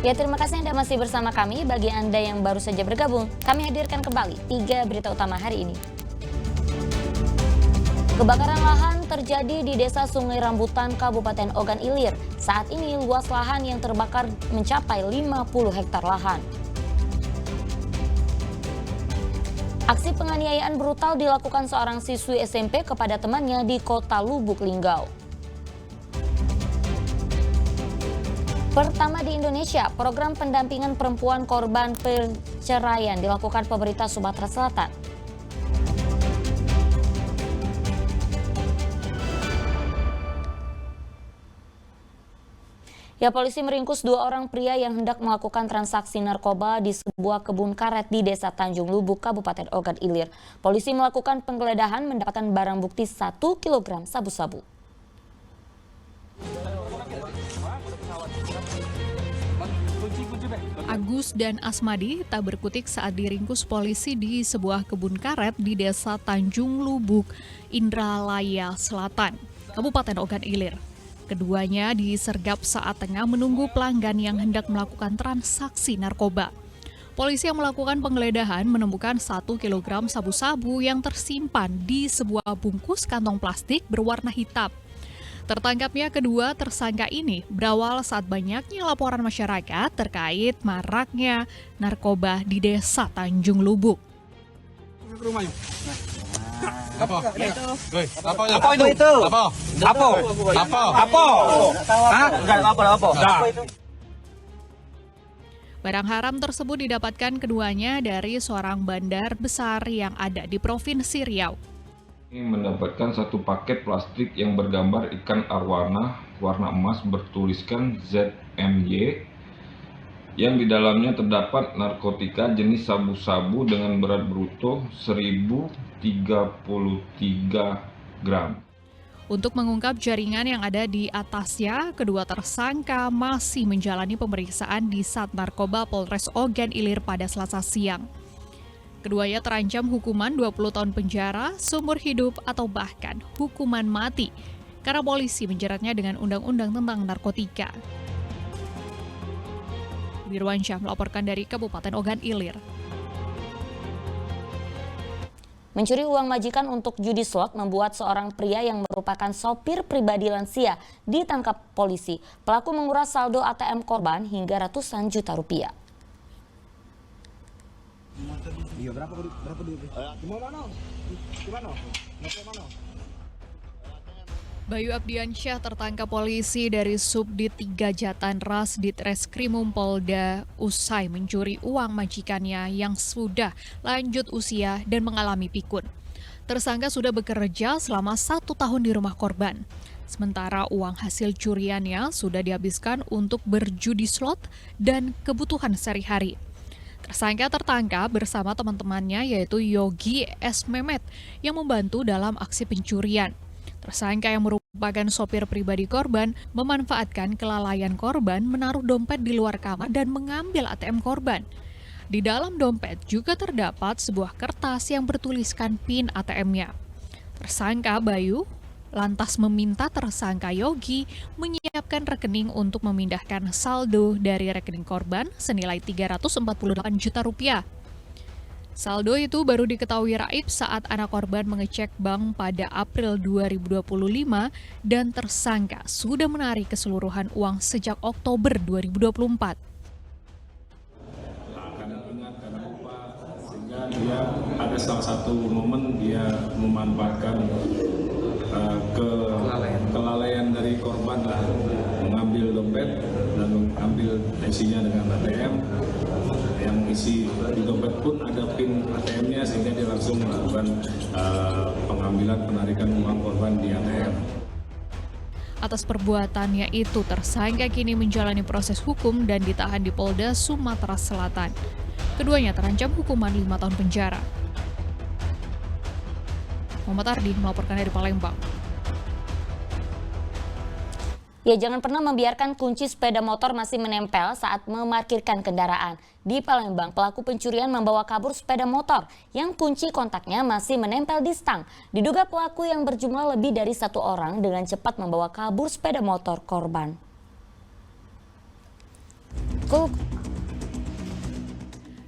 Ya, terima kasih Anda masih bersama kami. Bagi Anda yang baru saja bergabung, kami hadirkan kembali 3 berita utama hari ini. Kebakaran lahan terjadi di Desa Sungai Rambutan, Kabupaten Ogan Ilir. Saat ini luas lahan yang terbakar mencapai 50 hektar lahan. Aksi penganiayaan brutal dilakukan seorang siswi SMP kepada temannya di Kota Lubuk Linggau. Pertama di Indonesia, program pendampingan perempuan korban perceraian dilakukan pemerintah Sumatera Selatan. Ya, polisi meringkus 2 orang pria yang hendak melakukan transaksi narkoba di sebuah kebun karet di Desa Tanjung Lubuk, Kabupaten Ogan Ilir. Polisi melakukan penggeledahan mendapatkan barang bukti 1 kg sabu-sabu. Agus dan Asmadi tak berkutik saat diringkus polisi di sebuah kebun karet di Desa Tanjung Lubuk, Indralaya Selatan, Kabupaten Ogan Ilir. Keduanya disergap saat tengah menunggu pelanggan yang hendak melakukan transaksi narkoba. Polisi yang melakukan penggeledahan menemukan 1 kg sabu-sabu yang tersimpan di sebuah bungkus kantong plastik berwarna hitam. Tertangkapnya kedua tersangka ini berawal saat banyaknya laporan masyarakat terkait maraknya narkoba di Desa Tanjung Lubuk. Apa itu? Barang haram tersebut didapatkan keduanya dari seorang bandar besar yang ada di Provinsi Riau. Mendapatkan 1 paket plastik yang bergambar ikan arwana warna emas bertuliskan ZMY yang di dalamnya terdapat narkotika jenis sabu-sabu dengan berat bruto 1033 gram. Untuk mengungkap jaringan yang ada di atasnya, kedua tersangka masih menjalani pemeriksaan di Sat Narkoba Polres Ogan Ilir pada Selasa siang. Keduanya terancam hukuman 20 tahun penjara, seumur hidup, atau bahkan hukuman mati karena polisi menjeratnya dengan undang-undang tentang narkotika. Wirwansyah melaporkan dari Kabupaten Ogan Ilir. Mencuri uang majikan untuk judi slot membuat seorang pria yang merupakan sopir pribadi lansia ditangkap polisi. Pelaku menguras saldo ATM korban hingga ratusan juta rupiah. Iya, berapa duit? Gimana? Bayu Abdiansyah tertangkap polisi dari Subdit 3 Jatan Ras Ditreskrimum Polda usai mencuri uang majikannya yang sudah lanjut usia dan mengalami pikun. Tersangka sudah bekerja selama 1 tahun di rumah korban. Sementara uang hasil curiannya sudah dihabiskan untuk berjudi slot dan kebutuhan sehari-hari. Tersangka tertangkap bersama teman-temannya yaitu Yogi S. Mehmet yang membantu dalam aksi pencurian. Tersangka yang merupakan sopir pribadi korban memanfaatkan kelalaian korban menaruh dompet di luar kamar dan mengambil ATM korban. Di dalam dompet juga terdapat sebuah kertas yang bertuliskan PIN ATM-nya. Tersangka Bayu lantas meminta tersangka Yogi menyiapkan rekening untuk memindahkan saldo dari rekening korban senilai 348 juta rupiah. Saldo itu baru diketahui Raib saat anak korban mengecek bank pada April 2025 dan tersangka sudah menarik keseluruhan uang sejak Oktober 2024. Karena ingat, karena lupa, sehingga dia ada salah satu momen dia memanfaatkan kelalaian dari korban lah, mengambil dompet dan mengambil isinya dengan ATM yang isi di dompet pun ada PIN ATM-nya sehingga dia langsung melakukan pengambilan penarikan uang korban di ATM. Atas perbuatannya itu, tersangka kini menjalani proses hukum dan ditahan di Polda Sumatera Selatan. Keduanya terancam hukuman 5 tahun penjara. Muhammad Ardi melaporkan dari Palembang. Ya, jangan pernah membiarkan kunci sepeda motor masih menempel saat memarkirkan kendaraan. Di Palembang, pelaku pencurian membawa kabur sepeda motor yang kunci kontaknya masih menempel di stang. Diduga pelaku yang berjumlah lebih dari 1 orang dengan cepat membawa kabur sepeda motor korban.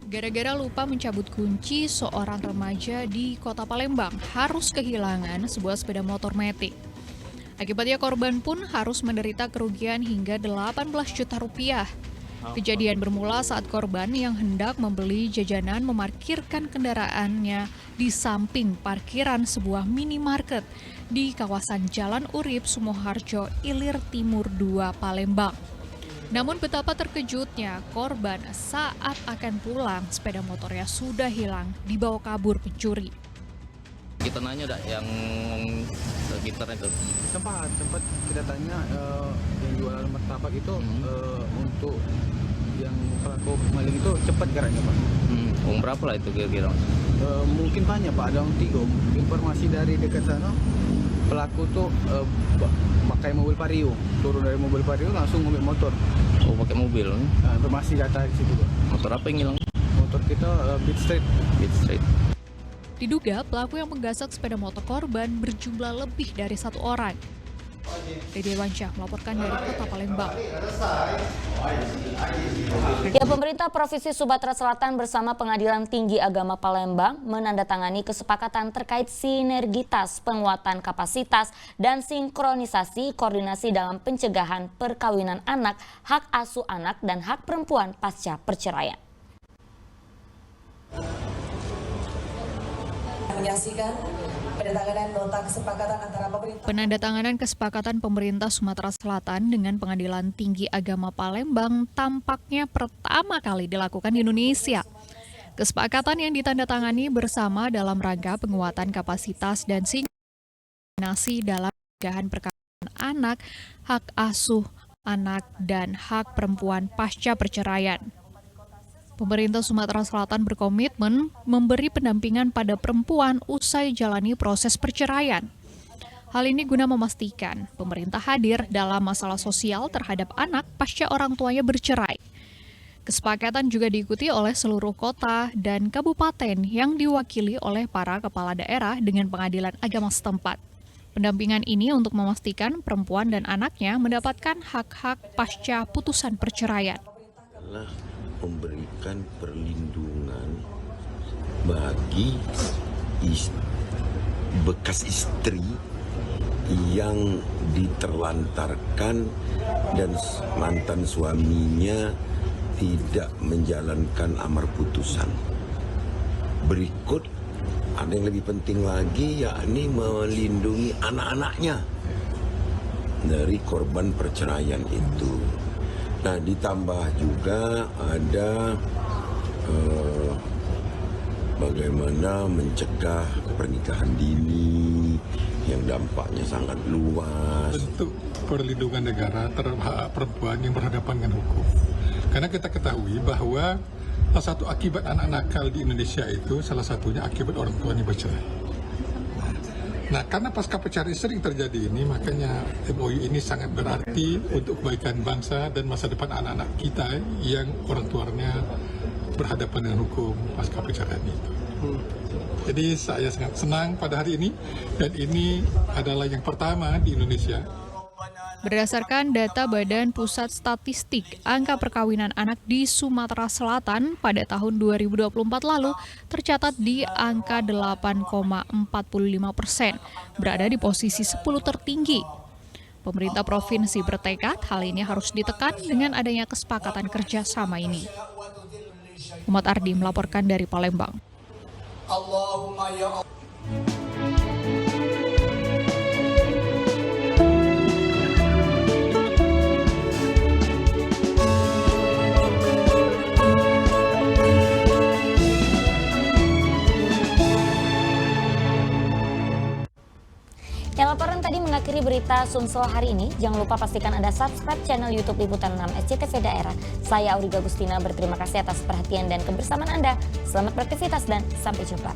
Gara-gara lupa mencabut kunci, seorang remaja di Kota Palembang harus kehilangan sebuah sepeda motor matic. Akibatnya korban pun harus menderita kerugian hingga 18 juta rupiah. Kejadian bermula saat korban yang hendak membeli jajanan memarkirkan kendaraannya di samping parkiran sebuah minimarket di kawasan Jalan Urip, Sumoharjo, Ilir Timur 2, Palembang. Namun betapa terkejutnya korban saat akan pulang, sepeda motornya sudah hilang, dibawa kabur pencuri. Kita nanya yang sekitar itu. Sempat kita tanya yang jualan martabak itu untuk yang pelaku maling itu cepat geraknya Pak. Uang berapa lah itu kira-kira? Mungkin banyak Pak, ada 3. Informasi dari dekat sana pelaku tuh pakai mobil Vario, turun dari mobil Vario langsung mobil motor. Oh, pakai mobil. Informasi data di situ Pak. Motor apa yang hilang? Motor kita Beat Street. Diduga pelaku yang menggasak sepeda motor korban berjumlah lebih dari 1 orang. Dede Wansyah melaporkan dari Kota Palembang. Ya, pemerintah Provinsi Sumatera Selatan bersama Pengadilan Tinggi Agama Palembang menandatangani kesepakatan terkait sinergitas penguatan kapasitas dan sinkronisasi koordinasi dalam pencegahan perkawinan anak, hak asuh anak, dan hak perempuan pasca perceraian. Menyaksikan penandatanganan nota kesepakatan antara pemerintah. Penandatanganan kesepakatan pemerintah Sumatera Selatan dengan Pengadilan Tinggi Agama Palembang tampaknya pertama kali dilakukan di Indonesia. Kesepakatan yang ditandatangani bersama dalam rangka penguatan kapasitas dan sinkronisasi dalam pencegahan perkawinan anak, hak asuh anak, dan hak perempuan pasca perceraian. Pemerintah Sumatera Selatan berkomitmen memberi pendampingan pada perempuan usai jalani proses perceraian. Hal ini guna memastikan pemerintah hadir dalam masalah sosial terhadap anak pasca orang tuanya bercerai. Kesepakatan juga diikuti oleh seluruh kota dan kabupaten yang diwakili oleh para kepala daerah dengan pengadilan agama setempat. Pendampingan ini untuk memastikan perempuan dan anaknya mendapatkan hak-hak pasca putusan perceraian. Memberikan perlindungan bagi bekas istri yang diterlantarkan dan mantan suaminya tidak menjalankan amar putusan. Berikut ada yang lebih penting lagi, yakni melindungi anak-anaknya dari korban perceraian itu. Nah, ditambah juga ada bagaimana mencegah pernikahan dini yang dampaknya sangat luas. Bentuk perlindungan negara terhadap perempuan yang berhadapan dengan hukum. Karena kita ketahui bahwa salah satu akibat anak nakal di Indonesia itu salah satunya akibat orang tuanya bercerai. Nah, karena pasca perceraian sering terjadi ini, makanya MOU ini sangat berarti untuk kebaikan bangsa dan masa depan anak-anak kita yang orang tuanya berhadapan dengan hukum pasca perceraian itu. Jadi saya sangat senang pada hari ini, dan ini adalah yang pertama di Indonesia. Berdasarkan data Badan Pusat Statistik, angka perkawinan anak di Sumatera Selatan pada tahun 2024 lalu tercatat di angka 8,45%, berada di posisi 10 tertinggi. Pemerintah provinsi bertekad hal ini harus ditekan dengan adanya kesepakatan kerjasama ini. Umat Ardi melaporkan dari Palembang. Allahumma ya Allah. Ya, laporan tadi mengakhiri berita Sumsel hari ini. Jangan lupa pastikan Anda subscribe channel YouTube Liputan 6 SCTV Daerah. Saya Auriga Agustina berterima kasih atas perhatian dan kebersamaan Anda. Selamat beraktivitas dan sampai jumpa.